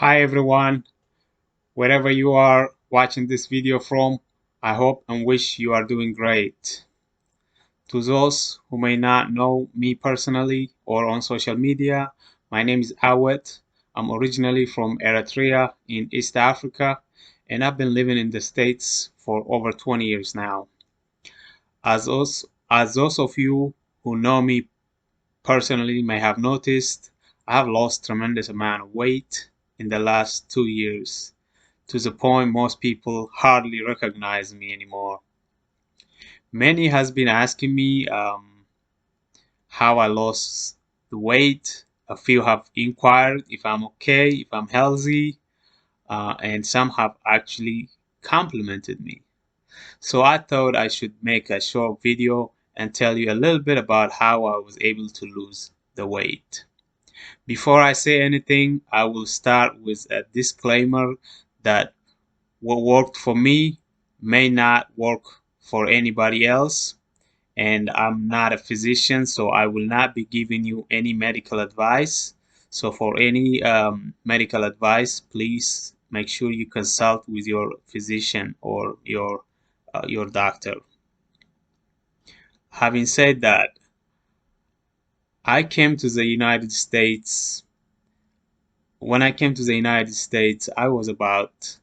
Hi everyone, wherever you are watching this video from, I hope and wish you are doing great. To those who may not know me personally or on social media, my name is Awet. I'm originally from Eritrea in East Africa, and I've been living in the States for over 20 years now. As those of you who know me personally may have noticed, I have lost tremendous amount of weight in the last 2 years, to the point most people hardly recognize me anymore. Many has been asking me how I lost the weight. A few have inquired if I'm okay, if I'm healthy, and some have actually complimented me. So I thought I should make a short video and tell you a little bit about how I was able to lose the weight. Before I say anything, I will start with a disclaimer that what worked for me may not work for anybody else, and I'm not a physician, so I will not be giving you any medical advice. So for any medical advice, please make sure you consult with your physician or your doctor. Having said that, I came to the United States. When I came to the United States, I was about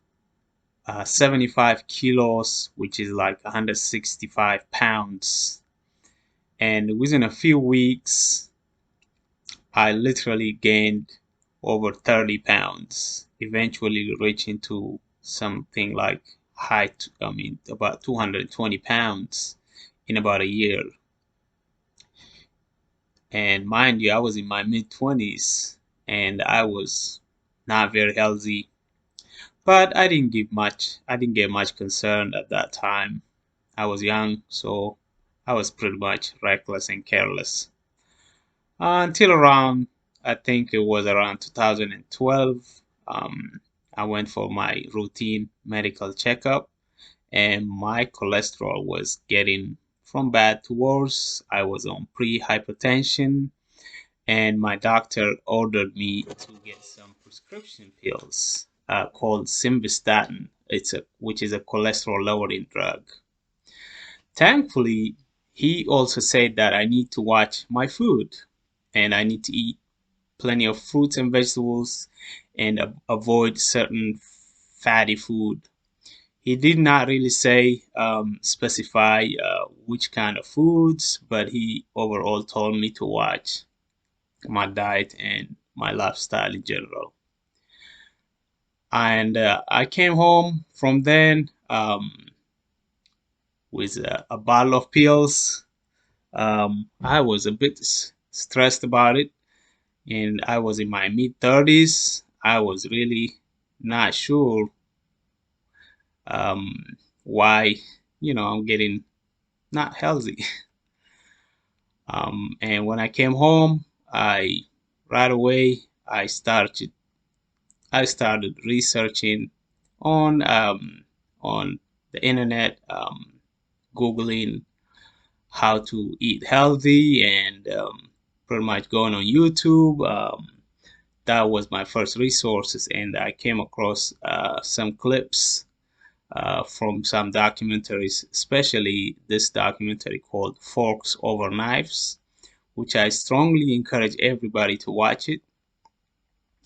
75 kilos, which is like 165 pounds. And within a few weeks, I literally gained over 30 pounds, eventually reaching to something like about 220 pounds in about a year. And mind you, I was in my mid 20s and I was not very healthy, but I didn't get much concerned at that time. I was young, so I was pretty much reckless and careless. Until around, I think it was around 2012, I went for my routine medical checkup, and my cholesterol was getting from bad to worse. I was on pre-hypertension, and my doctor ordered me to get some prescription pills called simvastatin. Which is a cholesterol lowering drug. Thankfully, he also said that I need to watch my food and I need to eat plenty of fruits and vegetables and avoid certain fatty food. He did not really say specify which kind of foods, but he overall told me to watch my diet and my lifestyle in general. And I came home from then with a bottle of pills. I was a bit stressed about it, and I was in my mid 30s. I was really not sure um, why, I'm getting not healthy. And when I came home, I right away I started researching on on the internet, googling how to eat healthy, and pretty much going on YouTube. That was my first resources, and I came across some clips from some documentaries, especially this documentary called Forks Over Knives, which I strongly encourage everybody to watch it.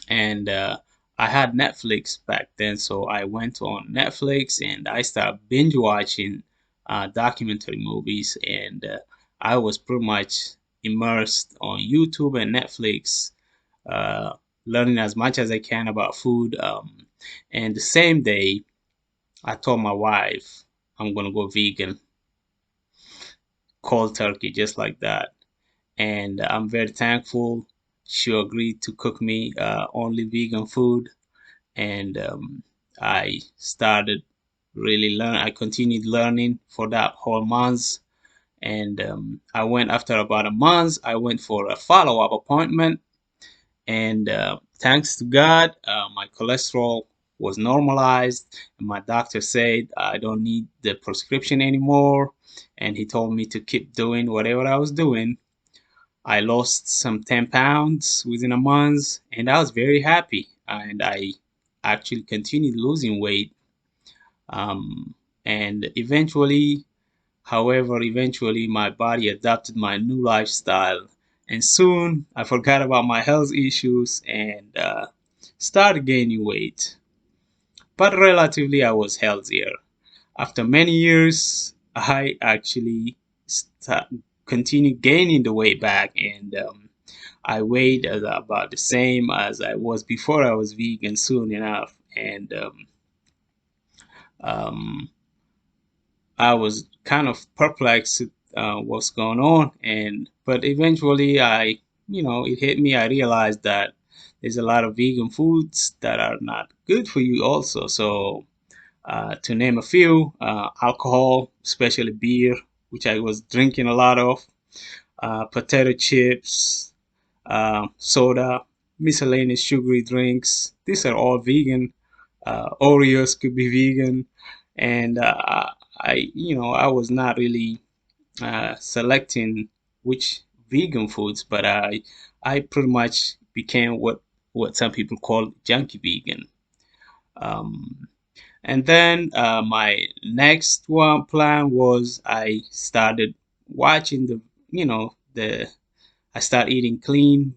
And I had Netflix back then, so I went on Netflix and I started binge watching documentary movies, and I was pretty much immersed on YouTube and Netflix, uh, learning as much as I can about food. And the same day, I told my wife I'm gonna go vegan, cold turkey, just like that. And I'm very thankful she agreed to cook me only vegan food. And I started really learn. I continued learning for that whole month. And I went after about a month. I went for a follow-up appointment, and thanks to God, my cholesterol was normalized, and my doctor said I don't need the prescription anymore, and he told me to keep doing whatever I was doing. I lost some 10 pounds within a month, and I was very happy. and I actually continued losing weight. Um, and eventually my body adapted my new lifestyle, and soon I forgot about my health issues and started gaining weight. But relatively, I was healthier. After many years, I actually continued gaining the weight back, and I weighed about the same as I was before I was vegan soon enough. And um, I was kind of perplexed what's going on, and but eventually it hit me. I realized that there's a lot of vegan foods that are not good for you also. So to name a few, alcohol, especially beer, which I was drinking a lot of, potato chips, soda, miscellaneous sugary drinks. These are all vegan. Oreos could be vegan, and I was not really selecting which vegan foods, but I pretty much became what some people call junkie vegan. Um, and then my next one plan was I started watching the I started eating clean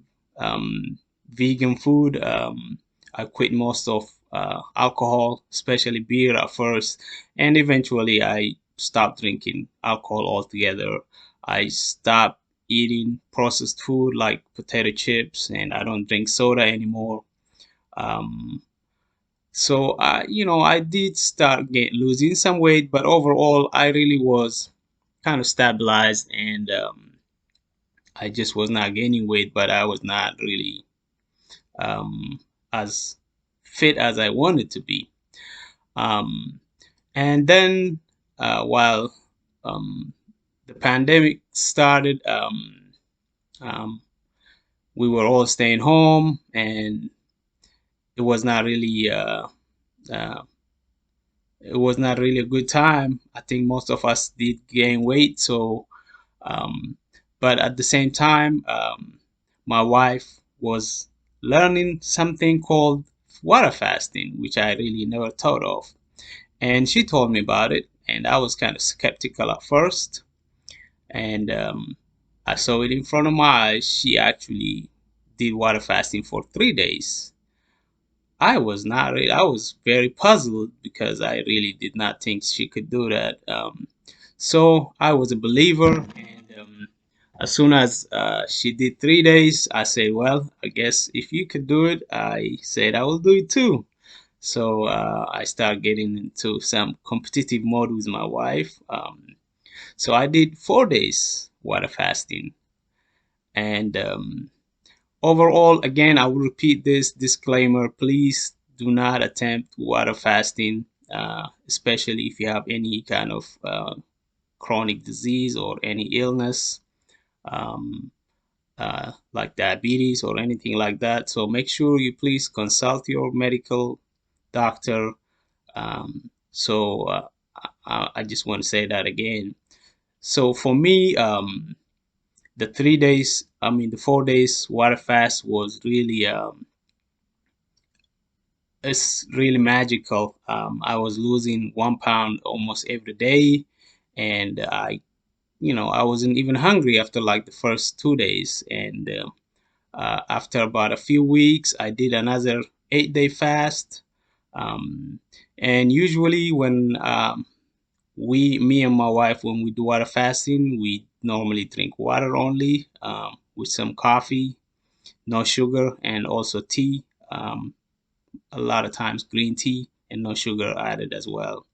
vegan food. I quit most of alcohol, especially beer at first, and eventually I stopped drinking alcohol altogether. I stopped eating processed food like potato chips, and I don't drink soda anymore. Um, so I did start losing some weight, but overall, I really was kind of stabilized, and I just was not gaining weight, but I was not really um, as fit as I wanted to be. Um, and then while um, the pandemic started, um, we were all staying home, and it was not really uh, it was not really a good time. I think most of us did gain weight. So, um, but at the same time, my wife was learning something called water fasting, which I really never thought of. And she told me about it, and I was kind of skeptical at first. And I saw it in front of my eyes. She actually did water fasting for 3 days. I was very puzzled because I really did not think she could do that. So I was a believer, and as soon as she did 3 days, I said, well, I guess if you could do it, I said I will do it too. So I started getting into some competitive mode with my wife. So I did 4 days water fasting, and overall, again, I will repeat this disclaimer. Please do not attempt water fasting, especially if you have any kind of chronic disease or any illness, um, like diabetes or anything like that. So make sure you please consult your medical doctor. I just want to say that again. So for me, the 4 days water fast was really it's really magical. I was losing 1 pound almost every day, and I wasn't even hungry after like the first 2 days. And after about a few weeks, I did another 8-day fast. Um, and usually, when me and my wife, when we do water fasting, we normally drink water only with some coffee, no sugar, and also tea. A lot of times green tea and no sugar added as well.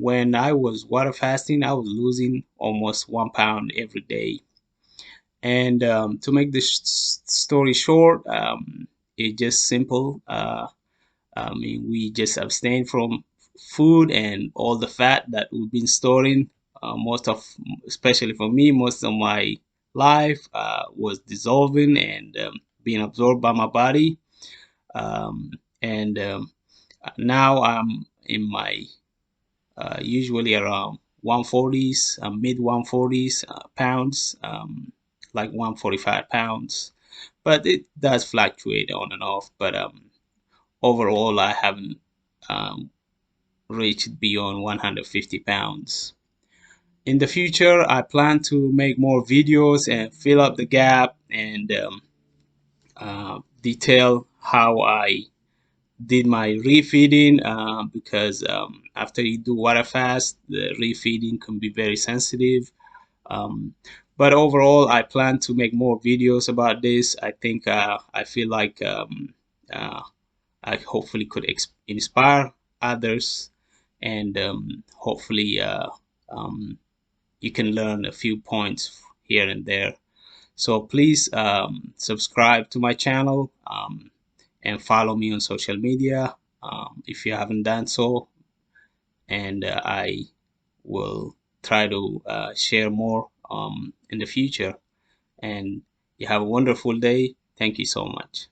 When I was water fasting, I was losing almost 1 pound every day. And to make this story short, it's just simple. I mean, we just abstain from food and all the fat that we've been storing. Especially for me, most of my life was dissolving and being absorbed by my body. Um, and Now I'm in my usually around 140s, mid 140s pounds, like 145 pounds. but it does fluctuate on and off. But overall, I haven't um, reached beyond 150 pounds. In the future, I plan to make more videos and fill up the gap and detail how I did my refeeding, because after you do water fast, the refeeding can be very sensitive. Um, but overall, I plan to make more videos about this. I think I feel like uh, I hopefully could inspire others, and hopefully um, you can learn a few points here and there. So please subscribe to my channel and follow me on social media if you haven't done so. And I will try to share more in the future. And you have a wonderful day. Thank you so much.